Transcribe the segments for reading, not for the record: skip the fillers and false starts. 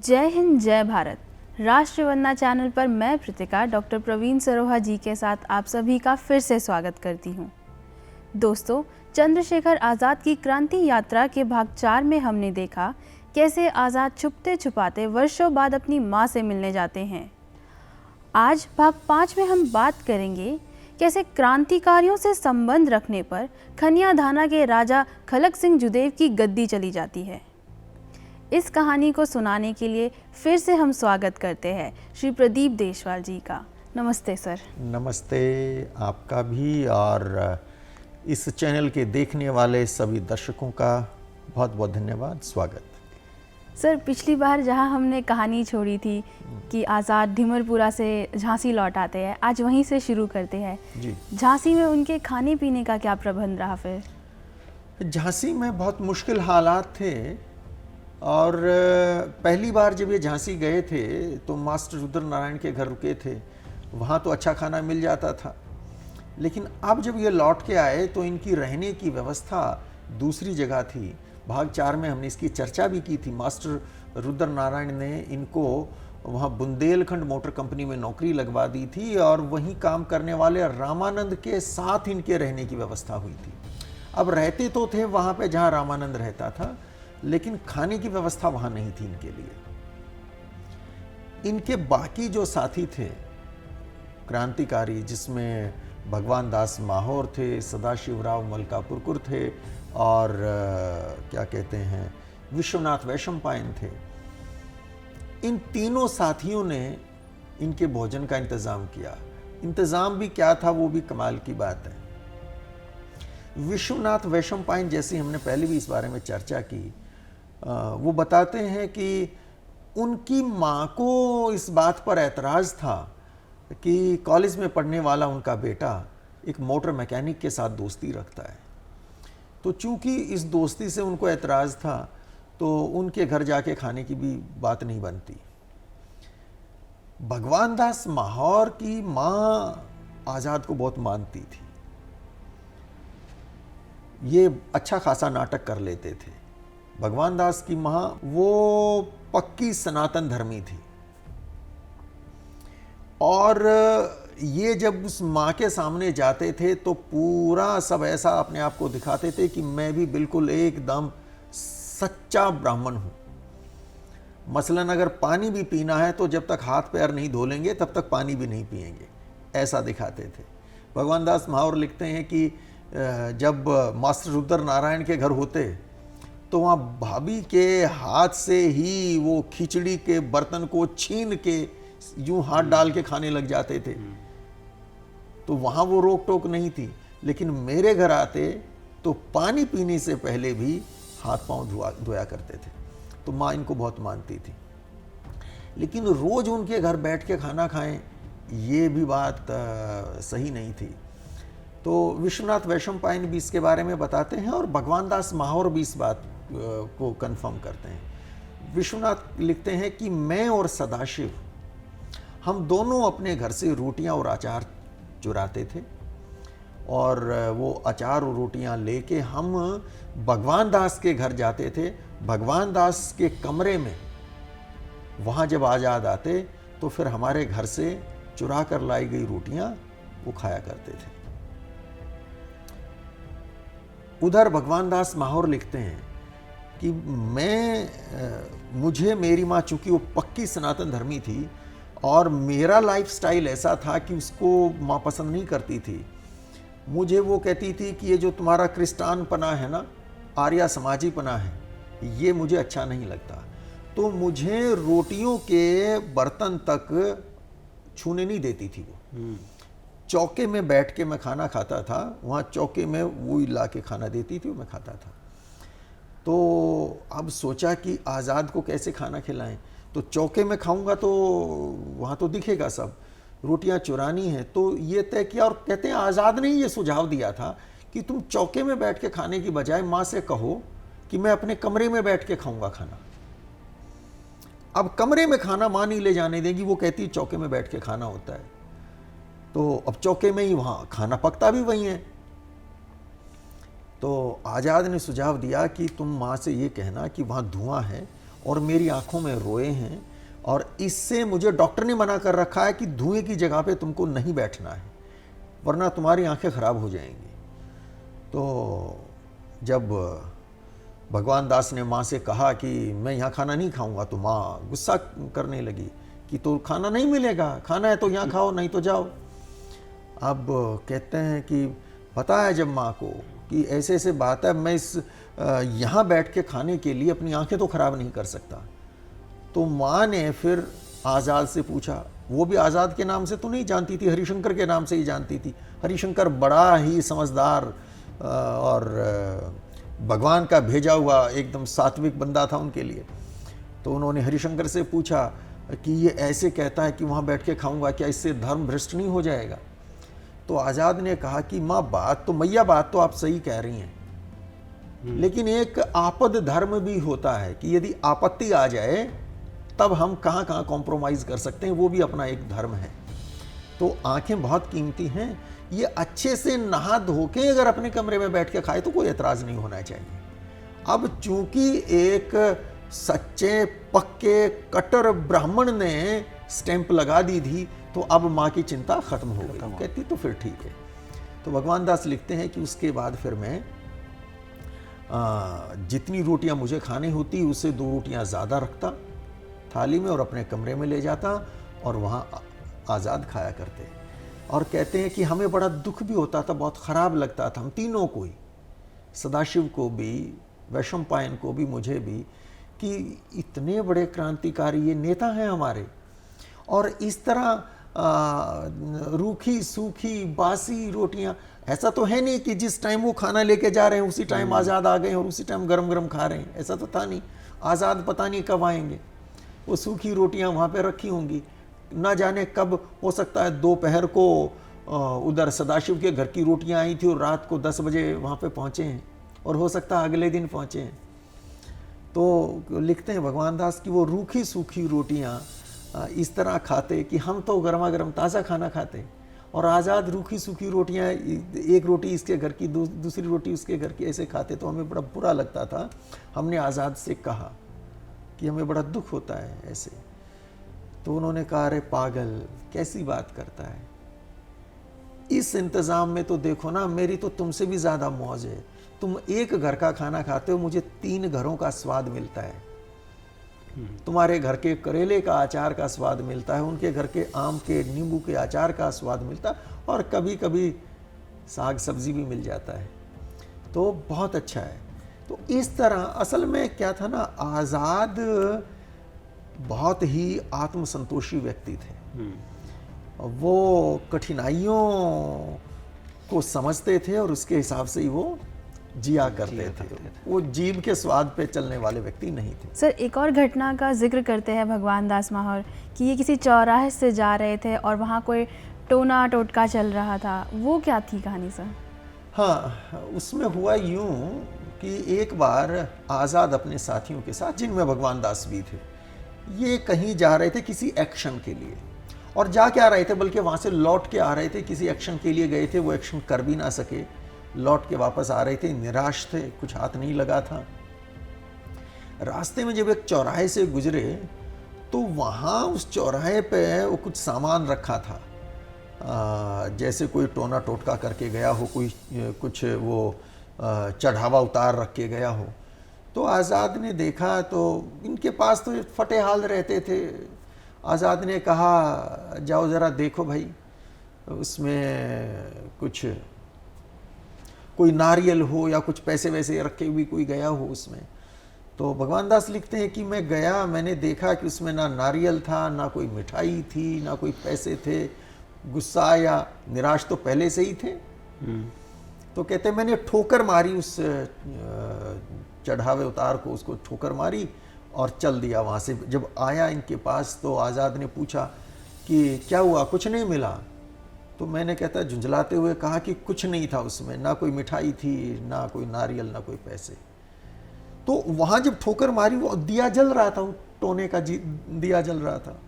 जय हिंद जय भारत। राष्ट्रीय वंदना चैनल पर मैं प्रतिका डॉक्टर प्रवीण सरोहा जी के साथ आप सभी का फिर से स्वागत करती हूँ। दोस्तों, चंद्रशेखर आज़ाद की क्रांति यात्रा के भाग 4 में हमने देखा कैसे आज़ाद छुपते छुपाते वर्षों बाद अपनी माँ से मिलने जाते हैं। आज भाग 5 में हम बात करेंगे कैसे क्रांतिकारियों से संबंध रखने पर खनिया धाना के राजा खलक सिंह जुदेव की गद्दी चली जाती है। इस कहानी को सुनाने के लिए फिर से हम स्वागत करते हैं श्री प्रदीप देशवाल जी का। नमस्ते सर। नमस्ते आपका भी, और इस चैनल के देखने वाले सभी दर्शकों का बहुत बहुत धन्यवाद, स्वागत। सर, पिछली बार जहां हमने कहानी छोड़ी थी कि आज़ाद ढिमरपुरा से झांसी लौट आते हैं, आज वहीं से शुरू करते हैं जी। झांसी में उनके खाने पीने का क्या प्रबंध रहा? फिर झांसी में बहुत मुश्किल हालात थे, और पहली बार जब ये झांसी गए थे तो मास्टर रुद्र नारायण के घर रुके थे। वहाँ तो अच्छा खाना मिल जाता था, लेकिन अब जब ये लौट के आए तो इनकी रहने की व्यवस्था दूसरी जगह थी। भाग 4 में हमने इसकी चर्चा भी की थी। मास्टर रुद्र नारायण ने इनको वहाँ बुंदेलखंड मोटर कंपनी में नौकरी लगवा दी थी, और वहीं काम करने वाले रामानंद के साथ इनके रहने की व्यवस्था हुई थी। अब रहते तो थे वहाँ पे जहाँ रामानंद रहता था, लेकिन खाने की व्यवस्था वहाँ नहीं थी इनके लिए। इनके बाकी जो साथी थे क्रांतिकारी, जिसमें भगवान दास माहौर थे, सदाशिवराव मलकापुरकुर थे, और क्या कहते हैं विश्वनाथ वैशंपायन थे। इन तीनों साथियों ने इनके भोजन का इंतज़ाम किया। इंतज़ाम भी क्या था, वो भी कमाल की बात है। विश्वनाथ वैशंपायन, जैसे हमने पहले भी इस बारे में चर्चा की, वो बताते हैं कि उनकी माँ को इस बात पर ऐतराज़ था कि कॉलेज में पढ़ने वाला उनका बेटा एक मोटर मैकेनिक के साथ दोस्ती रखता है। तो चूंकि इस दोस्ती से उनको ऐतराज़ था, तो उनके घर जाके खाने की भी बात नहीं बनती। भगवान दास माहौर की माँ आज़ाद को बहुत मानती थी। ये अच्छा खासा नाटक कर लेते थे। भगवान दास की माँ वो पक्की सनातन धर्मी थी, और ये जब उस माँ के सामने जाते थे तो पूरा सब ऐसा अपने आप को दिखाते थे कि मैं भी बिल्कुल एकदम सच्चा ब्राह्मण हूँ। मसलन अगर पानी भी पीना है तो जब तक हाथ पैर नहीं धो लेंगे तब तक पानी भी नहीं पिएंगे, ऐसा दिखाते थे। भगवान दास माहौर लिखते हैं कि जब मास्टर रुद्र नारायण के घर होते तो वहाँ भाभी के हाथ से ही वो खिचड़ी के बर्तन को छीन के यूं हाथ डाल के खाने लग जाते थे। तो वहाँ वो रोक टोक नहीं थी। लेकिन मेरे घर आते तो पानी पीने से पहले भी हाथ पांव धोया करते थे। तो माँ इनको बहुत मानती थी। लेकिन रोज़ उनके घर बैठ के खाना खाएं, ये भी बात सही नहीं थी। तो विश्वनाथ वैशंपायन भी इसके बारे में बताते हैं, और भगवान दास माहौर भी इस बात को कंफर्म करते हैं। विश्वनाथ लिखते हैं कि मैं और सदाशिव, हम दोनों अपने घर से रोटियां और अचार चुराते थे, और वो अचार और रोटियां लेके हम भगवान दास के घर जाते थे। भगवान दास के कमरे में वहाँ जब आज़ाद आते तो फिर हमारे घर से चुरा कर लाई गई रोटियां वो खाया करते थे। उधर भगवान दास माहौर लिखते हैं कि मुझे मेरी माँ, चूंकि वो पक्की सनातन धर्मी थी, और मेरा लाइफस्टाइल ऐसा था कि उसको माँ पसंद नहीं करती थी। मुझे वो कहती थी कि ये जो तुम्हारा क्रिस्टान पना है ना, आर्या समाजी पना है, ये मुझे अच्छा नहीं लगता। तो मुझे रोटियों के बर्तन तक छूने नहीं देती थी वो। चौके में बैठ के मैं खाना खाता था, वहाँ चौके में वो ला के खाना देती थी, वो मैं खाता था। तो अब सोचा कि आज़ाद को कैसे खाना खिलाएं। तो चौके में खाऊंगा तो वहाँ तो दिखेगा सब, रोटियां चुरानी है। तो ये तय किया, और कहते हैं आज़ाद ने ये सुझाव दिया था कि तुम चौके में बैठ के खाने की बजाय माँ से कहो कि मैं अपने कमरे में बैठ के खाऊंगा खाना। अब कमरे में खाना माँ नहीं ले जाने देगी, वो कहती चौके में बैठ के खाना होता है। तो अब चौके में ही वहाँ खाना पकता भी वही है। तो आज़ाद ने सुझाव दिया कि तुम माँ से ये कहना कि वहाँ धुआं है और मेरी आंखों में रोए हैं, और इससे मुझे डॉक्टर ने मना कर रखा है कि धुएं की जगह पे तुमको नहीं बैठना है, वरना तुम्हारी आंखें खराब हो जाएंगी। तो जब भगवान दास ने माँ से कहा कि मैं यहाँ खाना नहीं खाऊंगा, तो माँ गुस्सा करने लगी कि तो खाना नहीं मिलेगा, खाना है तो यहाँ खाओ, नहीं तो जाओ। अब कहते हैं कि पता है जब माँ को कि ऐसे ऐसे बात है, मैं इस यहाँ बैठ के खाने के लिए अपनी आंखें तो खराब नहीं कर सकता। तो माँ ने फिर आज़ाद से पूछा, वो भी आज़ाद के नाम से तो नहीं जानती थी, हरिशंकर के नाम से ही जानती थी। हरिशंकर बड़ा ही समझदार और भगवान का भेजा हुआ एकदम सात्विक बंदा था उनके लिए। तो उन्होंने हरिशंकर से पूछा कि ये ऐसे कहता है कि वहाँ बैठ के खाऊंगा, क्या इससे धर्म भ्रष्ट नहीं हो जाएगा? तो आज़ाद ने कहा कि माँ बात तो आप सही कह रही हैं, लेकिन एक आपद धर्म भी होता है कि यदि आपत्ति आ जाए तब हम कहाँ कहाँ कॉम्प्रोमाइज़ कर सकते हैं, वो भी अपना एक धर्म है। तो आंखें बहुत कीमती हैं, ये अच्छे से नहा धो के अगर अपने कमरे में बैठ के खाए तो कोई एतराज़ नहीं होना चाहिए। अब चूंकि एक सच्चे पक्के कट्टर ब्राह्मण ने स्टैंप लगा दी थी, तो अब माँ की चिंता खत्म हो गई। कहती तो फिर ठीक है। तो भगवान दास लिखते हैं कि उसके बाद फिर मैं जितनी रोटियां मुझे खानी होती उससे 2 रोटियां ज़्यादा रखता थाली में और अपने कमरे में ले जाता, और वहाँ आज़ाद खाया करते। और कहते हैं कि हमें बड़ा दुख भी होता था, बहुत ख़राब लगता था हम तीनों को ही, सदाशिव को भी, वैशंपायन को भी, मुझे भी, कि इतने बड़े क्रांतिकारी ये नेता हैं हमारे, और इस तरह रूखी सूखी बासी रोटियां। ऐसा तो है नहीं कि जिस टाइम वो खाना लेके जा रहे हैं उसी टाइम आज़ाद आ गए और उसी टाइम गरम गरम खा रहे हैं, ऐसा तो था नहीं। आज़ाद पता नहीं कब आएंगे, वो सूखी रोटियां वहाँ पे रखी होंगी, ना जाने कब, हो सकता है दोपहर को उधर सदाशिव के घर की रोटियां आई थी और रात को 10 बजे वहाँ पे पहुँचे हैं, और हो सकता है अगले दिन पहुँचे हैं। तो लिखते हैं भगवान दास कि वो रूखी सूखी रोटियां इस तरह खाते कि हम तो गर्मा गर्म ताज़ा खाना खाते, और आज़ाद रूखी सूखी रोटियां, एक रोटी इसके घर की, दूसरी रोटी उसके घर की, ऐसे खाते। तो हमें बड़ा बुरा लगता था। हमने आज़ाद से कहा कि हमें बड़ा दुख होता है ऐसे। तो उन्होंने कहा, अरे पागल, कैसी बात करता है, इस इंतज़ाम में तो देखो ना, मेरी तो तुमसे भी ज़्यादा मौज है। तुम एक घर का खाना खाते हो, मुझे 3 घरों का स्वाद मिलता है। तुम्हारे घर के करेले का अचार का स्वाद मिलता है, उनके घर के आम के नींबू के अचार का स्वाद मिलता है, और कभी कभी साग सब्जी भी मिल जाता है। तो बहुत अच्छा है। तो इस तरह असल में क्या था ना, आज़ाद बहुत ही आत्मसंतोषी व्यक्ति थे। वो कठिनाइयों को समझते थे और उसके हिसाब से ही वो जिया करते थे। वो जीव के स्वाद पे चलने वाले व्यक्ति नहीं थे। सर, एक और घटना का जिक्र करते हैं भगवान दास माहौर कि ये किसी चौराहे से जा रहे थे और वहाँ कोई टोना टोटका चल रहा था। वो क्या थी कहानी सर? हाँ, उसमें हुआ यूं कि एक बार आज़ाद अपने साथियों के साथ, जिनमें भगवान दास भी थे, ये कहीं जा रहे थे किसी एक्शन के लिए, और जा के आ रहे थे, बल्कि वहाँ से लौट के आ रहे थे। किसी एक्शन के लिए गए थे, वो एक्शन कर भी ना सके, लौट के वापस आ रहे थे, निराश थे, कुछ हाथ नहीं लगा था। रास्ते में जब एक चौराहे से गुजरे तो वहाँ उस चौराहे पे वो कुछ सामान रखा था, जैसे कोई टोना टोटका करके गया हो, कोई कुछ वो चढ़ावा उतार रख के गया हो। तो आज़ाद ने देखा तो इनके पास तो फटे हाल रहते थे। आज़ाद ने कहा, जाओ ज़रा देखो भाई, उसमें कुछ कोई नारियल हो या कुछ पैसे वैसे रखे हुए कोई गया हो उसमें। तो भगवान दास लिखते हैं कि मैं गया, मैंने देखा कि उसमें ना नारियल था, ना कोई मिठाई थी, ना कोई पैसे थे। गुस्सा या निराश तो पहले से ही थे। तो कहते मैंने ठोकर मारी उस चढ़ावे उतार को, उसको ठोकर मारी और चल दिया वहाँ से। जब आया इनके पास तो आज़ाद ने पूछा कि क्या हुआ, कुछ नहीं मिला? तो मैंने कहता झुंझलाते हुए कहा कि कुछ नहीं था उसमें, ना कोई मिठाई थी, ना कोई नारियल, ना कोई पैसे। तो वहाँ जब ठोकर मारी, वो दिया जल रहा था, टोने का दिया जल रहा था।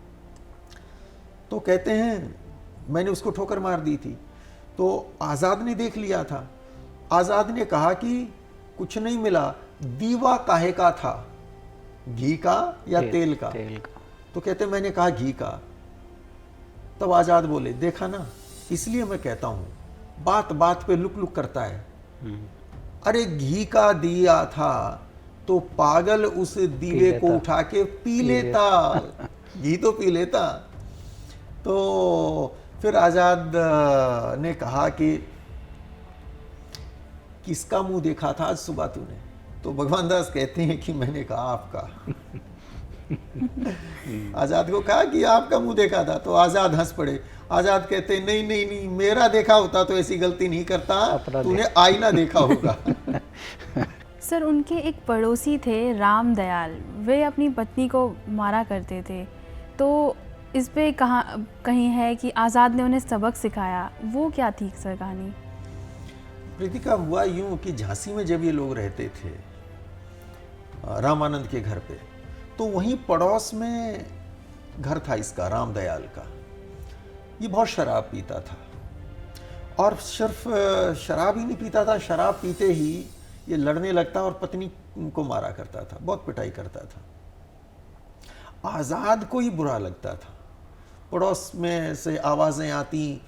तो कहते हैं मैंने उसको ठोकर मार दी थी। तो आज़ाद ने देख लिया था। आज़ाद ने कहा कि कुछ नहीं मिला, दीवा काहे का था? घी का या तेल का? तेल का। तो कहते मैंने कहा घी का। तब आजाद बोले देखा ना, इसलिए मैं कहता हूं बात बात पे लुक लुक करता है। अरे घी का दिया था तो पागल उस दीवे को उठा के पी लेता, घी तो पी लेता। तो फिर आजाद ने कहा कि किसका मुंह देखा था आज सुबह तूने? तो भगवान दास कहते हैं कि मैंने कहा आपका। आजाद को कहा कि आपका मुंह देखा था, तो आजाद हंस पड़े। आजाद कहते नहीं नहीं नहीं, मेरा देखा होता तो ऐसी गलती नहीं करता, तूने आईना देखा होगा। सर, उनके एक पड़ोसी थे रामदयाल, वे अपनी पत्नी को मारा करते थे। तो इस पे कहीं है कि आज़ाद ने उन्हें सबक सिखाया, वो क्या थी सर कहानी? प्रीतिका, हुआ यूं कि झांसी में जब ये लोग रहते थे रामानंद के घर पे, तो वहीं पड़ोस में घर था इसका, रामदयाल का। ये बहुत शराब पीता था, और सिर्फ शराब ही नहीं पीता था, शराब पीते ही ये लड़ने लगता और पत्नी को मारा करता था, बहुत पिटाई करता था। आज़ाद को ही बुरा लगता था। पड़ोस में से आवाज़ें आती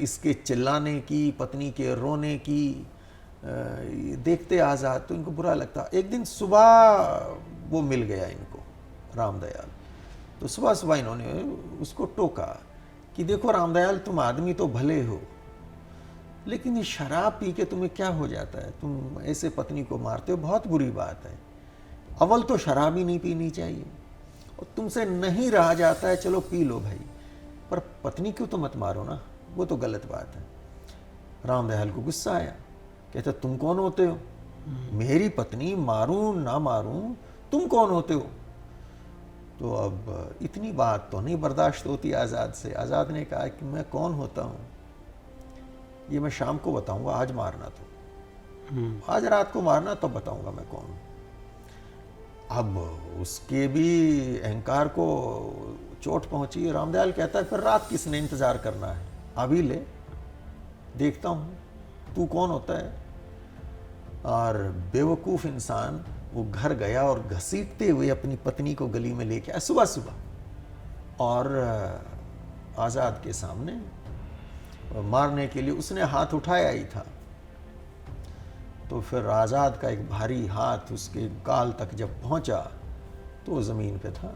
इसके चिल्लाने की, पत्नी के रोने की। देखते आज़ाद तो इनको बुरा लगता। एक दिन सुबह वो मिल गया इनको, रामदयाल। तो सुबह सुबह इन्होंने उसको टोका कि देखो रामदयाल, तुम आदमी तो भले हो, लेकिन ये शराब पी के तुम्हें क्या हो जाता है? तुम ऐसे पत्नी को मारते हो, बहुत बुरी बात है। अव्वल तो शराब ही नहीं पीनी चाहिए, और तुमसे नहीं रहा जाता है, चलो पी लो भाई, पर पत्नी क्यों तो मत मारो ना, वो तो गलत बात है। रामदयाल को गुस्सा आया, कहता तुम कौन होते हो? मेरी पत्नी मारूं ना मारूं, तुम कौन होते हो? तो अब इतनी बात तो नहीं बर्दाश्त होती आज़ाद से। आज़ाद ने कहा कि मैं कौन होता हूं ये मैं शाम को बताऊंगा, आज मारना तो, आज रात को मारना तब बताऊंगा मैं कौन हूं। अब उसके भी अहंकार को चोट पहुंची। रामदयाल कहता है फिर रात किसने इंतजार करना है, अभी ले, देखता हूं तू कौन होता है। और बेवकूफ इंसान वो घर गया और घसीटते हुए अपनी पत्नी को गली में लेके आया सुबह सुबह, और आज़ाद के सामने मारने के लिए उसने हाथ उठाया ही था। तो फिर आज़ाद का एक भारी हाथ उसके गाल तक जब पहुंचा तो वो ज़मीन पे था।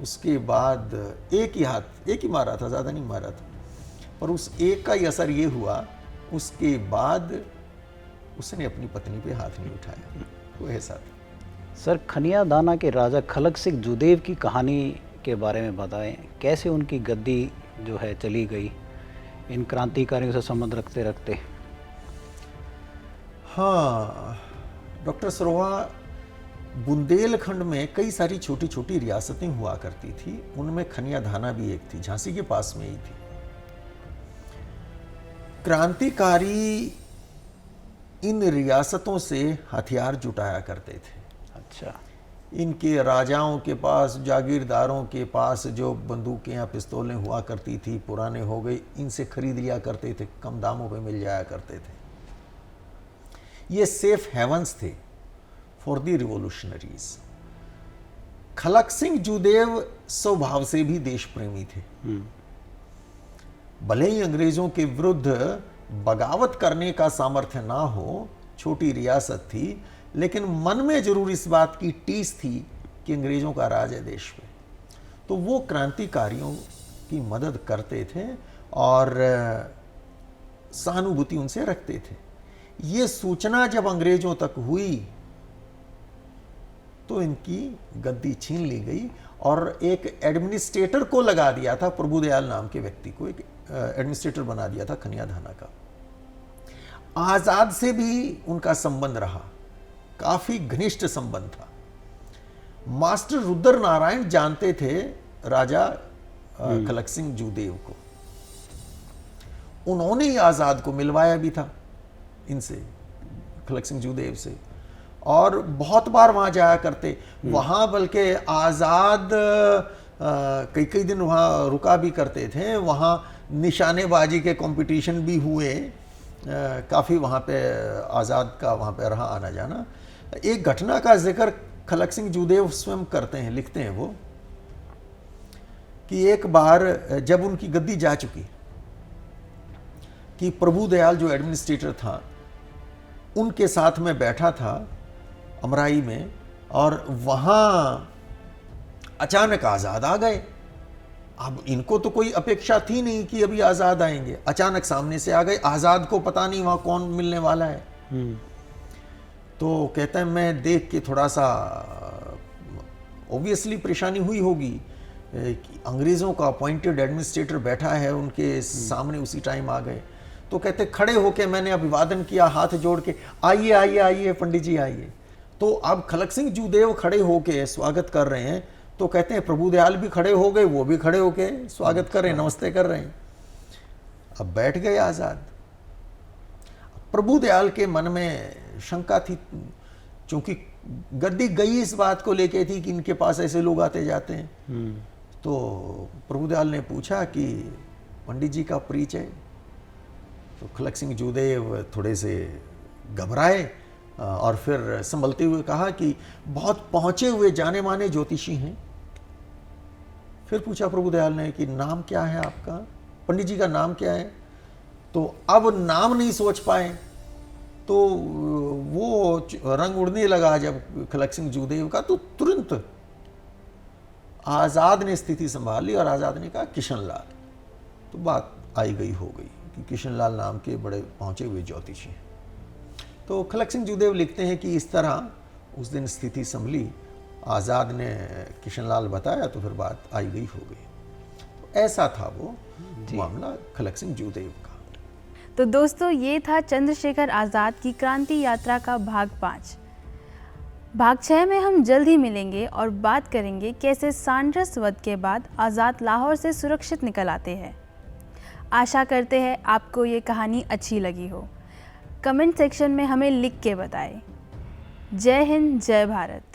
उसके बाद एक ही मारा था, ज़्यादा नहीं मारा था, पर उस एक का ही असर ये हुआ, उसके बाद उसने अपनी पत्नी पे हाथ नहीं उठाया। वो ऐसा था। सर, खनिया दाना के राजा खलक सिंह जुदेव की कहानी के बारे में बताएं, कैसे उनकी गद्दी जो है चली गई इन क्रांतिकारियों से संबंध रखते रखते? हाँ डॉक्टर सरोहा, बुंदेलखंड में कई सारी छोटी छोटी रियासतें हुआ करती थी, उनमें खनिया धाना भी एक थी, झांसी के पास में ही थी। क्रांतिकारी इन रियासतों से हथियार जुटाया करते थे। अच्छा। इनके राजाओं के पास, जागीरदारों के पास जो बंदूकें या पिस्तौलें हुआ करती थी, पुराने हो गई, इनसे खरीद लिया करते थे, कम दामों पे मिल जाया करते थे। ये सेफ हेवंस थे फॉर द रिवोल्यूशनरीज। खलक सिंह जुदेव स्वभाव से भी देश प्रेमी थे। भले ही अंग्रेजों के विरुद्ध बगावत करने का सामर्थ्य ना हो, छोटी रियासत थी, लेकिन मन में जरूर इस बात की टीस थी कि अंग्रेजों का राज है देश में। तो वो क्रांतिकारियों की मदद करते थे और सहानुभूति उनसे रखते थे। ये सूचना जब अंग्रेजों तक हुई तो इनकी गद्दी छीन ली गई और एक एडमिनिस्ट्रेटर को लगा दिया था, प्रभुदयाल नाम के व्यक्ति को एक एडमिनिस्ट्रेटर बना दिया था खनिया धाना का। आजाद से भी उनका संबंध रहा, काफी घनिष्ठ संबंध था। मास्टर रुद्र नारायण जानते थे राजा खलक सिंह जुदेव को, उन्होंने ही आजाद को मिलवाया भी था इनसे, खलक सिंह जुदेव से, और बहुत बार वहां जाया करते। वहां बल्कि आजाद कई कई दिन वहां रुका भी करते थे। वहां निशानेबाजी के कंपटीशन भी हुए, काफी वहां पे आजाद का वहां पे रहा आना जाना। एक घटना का जिक्र खलक सिंह जूदेव स्वयं करते हैं, लिखते हैं वो कि एक बार जब उनकी गद्दी जा चुकी कि प्रभु दयाल जो एडमिनिस्ट्रेटर था उनके साथ में बैठा था अमराई में, और वहां अचानक आजाद आ गए। अब इनको तो कोई अपेक्षा थी नहीं कि अभी आजाद आएंगे, अचानक सामने से आ गए। आजाद को पता नहीं वहां कौन मिलने वाला है। तो कहते हैं मैं देख के थोड़ा सा ऑब्वियसली परेशानी हुई होगी कि अंग्रेजों का अपॉइंटेड एडमिनिस्ट्रेटर बैठा है उनके सामने, उसी टाइम आ गए। तो कहते खड़े होके मैंने अभिवादन किया हाथ जोड़ के, आइए आइए आइए पंडित जी आइए। तो अब खलक सिंह जूदेव खड़े होके स्वागत कर रहे हैं, तो कहते हैं प्रभु दयाल भी खड़े हो गए, वो भी खड़े होके स्वागत कर रहे हैं, नमस्ते कर रहे हैं। अब बैठ गए आजाद। प्रभु दयाल के मन में शंका थी, क्योंकि गद्दी गई इस बात को लेके थी कि इनके पास ऐसे लोग आते जाते हैं। तो प्रभु दयाल ने पूछा कि पंडित जी का परिचय। तो खलक सिंह जूदेव थोड़े से घबराए और फिर संभलते हुए कहा कि बहुत पहुंचे हुए जाने माने ज्योतिषी हैं। फिर पूछा प्रभु दयाल ने कि नाम क्या है आपका, पंडित जी का नाम क्या है। तो अब नाम नहीं सोच पाए, तो वो रंग उड़ने लगा जब खलक सिंह जूदेव का। तो तुरंत आजाद ने स्थिति संभाल ली और आजाद ने कहा किशन लाल। तो बात आई गई हो गई कि किशन लाल नाम के बड़े पहुंचे हुए ज्योतिषी हैं। तो खलक सिंह जूदेव लिखते हैं कि इस तरह उस दिन स्थिति संभली, आज़ाद ने किशन लाल बताया तो फिर बात आई गई हो गई। तो ऐसा था वो मामला खलक सिंह जूदेव का। तो दोस्तों, ये था चंद्रशेखर आज़ाद की क्रांति यात्रा का भाग 5। भाग 6 में हम जल्द ही मिलेंगे और बात करेंगे कैसे सांड्रस वध के बाद आज़ाद लाहौर से सुरक्षित निकल आते हैं। आशा करते हैं आपको ये कहानी अच्छी लगी हो। कमेंट सेक्शन में हमें लिख के बताएं। जय हिंद, जय भारत।